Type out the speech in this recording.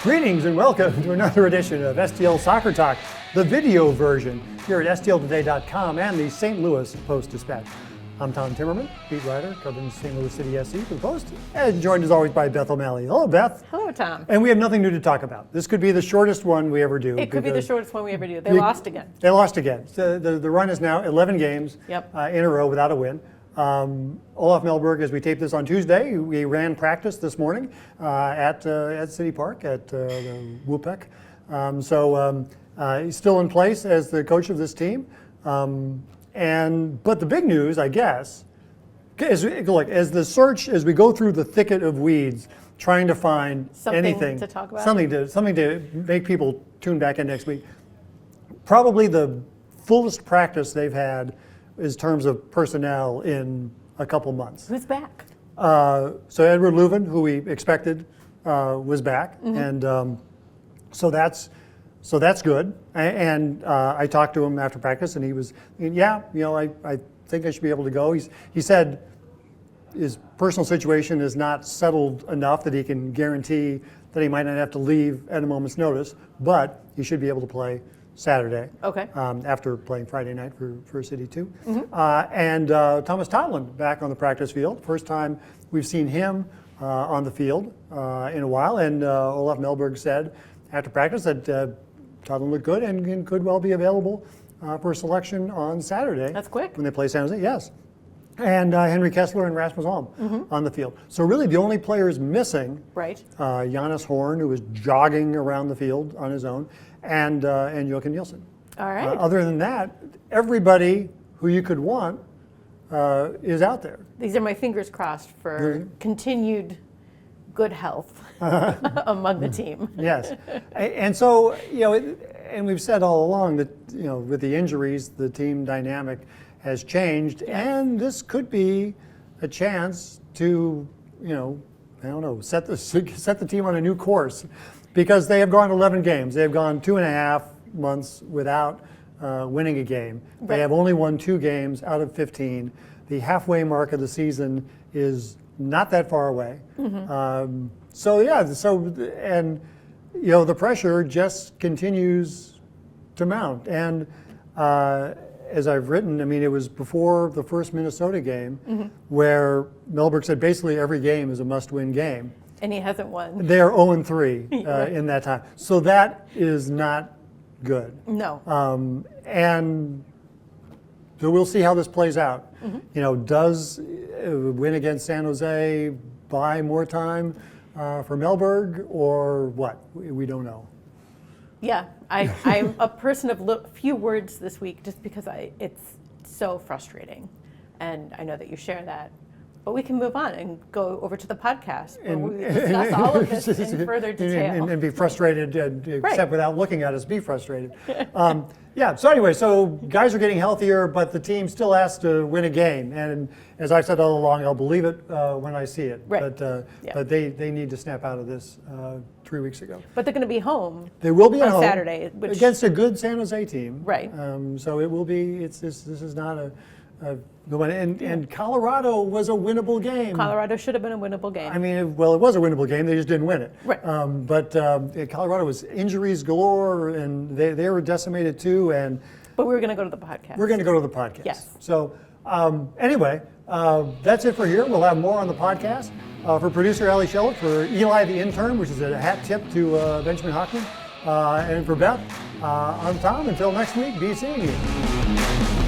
Greetings and welcome to another edition of STL Soccer Talk, the video version, here at stltoday.com and the St. Louis Post-Dispatch. I'm Tom Timmermann, beat writer, covering St. Louis City SC for the Post, and joined as always by Beth O'Malley. Hello, Beth. Hello, Tom. And we have nothing new to talk about. This could be the shortest one we ever do. It could be the shortest one we ever do. They lost again. They lost again. So the run is now 11 games in a row without a win. Olaf Melberg, as we tape this on Tuesday, we ran practice this morning at City Park at the WUPEC. He's still in place as the coach of this team. But the big news, I guess, as we go through the thicket of weeds, trying to find anything to talk about, something to make people tune back in next week. Probably the fullest practice they've had in terms of personnel in a couple months. Who's back? So Eduard Lowen, who we expected, was back, and so that's good. And I talked to him after practice, and he was, I think I should be able to go. He said his personal situation is not settled enough that he can guarantee that he might not have to leave at a moment's notice, but he should be able to play Saturday. Okay. After playing Friday night for City 2. And Thomas Totland back on the practice field. First time we've seen him on the field in a while. And Olaf Melberg said after practice that Totland looked good and could well be available for selection on Saturday. That's quick. When they play San Jose, yes. And Henry Kessler and Rasmus Holm on the field. So really the only players missing, right? Jonas Horn, who was jogging around the field on his own, and Joachim Nielsen. All right. Other than that, everybody who you could want is out there. These are my fingers crossed for continued good health among the team. Yes. And so, and we've said all along that, with the injuries, the team dynamic has changed, and this could be a chance to, set the team on a new course, because they have gone 11 games. They have gone 2.5 months without winning a game. They have only won 2 games out of 15. The halfway mark of the season is not that far away. The pressure just continues to mount. And as I've written, it was before the first Minnesota game where Melberg said basically every game is a must-win game. And he hasn't won. They're 0-3 in that time. So that is not good. No. And so we'll see how this plays out. Does a win against San Jose buy more time for Melberg, or what? We don't know. Yeah, I'm a person of few words this week just because it's so frustrating. And I know that you share that. But we can move on and go over to the podcast where we discuss all of this in further detail. And be frustrated, except without looking at us, be frustrated. So anyway, guys are getting healthier, but the team still has to win a game. And as I've said all along, I'll believe it when I see it. Right. But they need to snap out of this 3 weeks ago. But they're going to be home. They will be on at home Saturday. Against a good San Jose team. Right. So it will be, this is not a good one. And Colorado was a winnable game. Colorado should have been a winnable game. It was a winnable game. They just didn't win it. Right. But Colorado was injuries galore, and they were decimated too. But we were going to go to the podcast. We're going to go to the podcast. Yes. So anyway, that's it for here. We'll have more on the podcast. For producer Ali Shellett, for Eli the intern, which is a hat tip to Benjamin Hockman, and for Beth, I'm Tom. Until next week, be seeing you.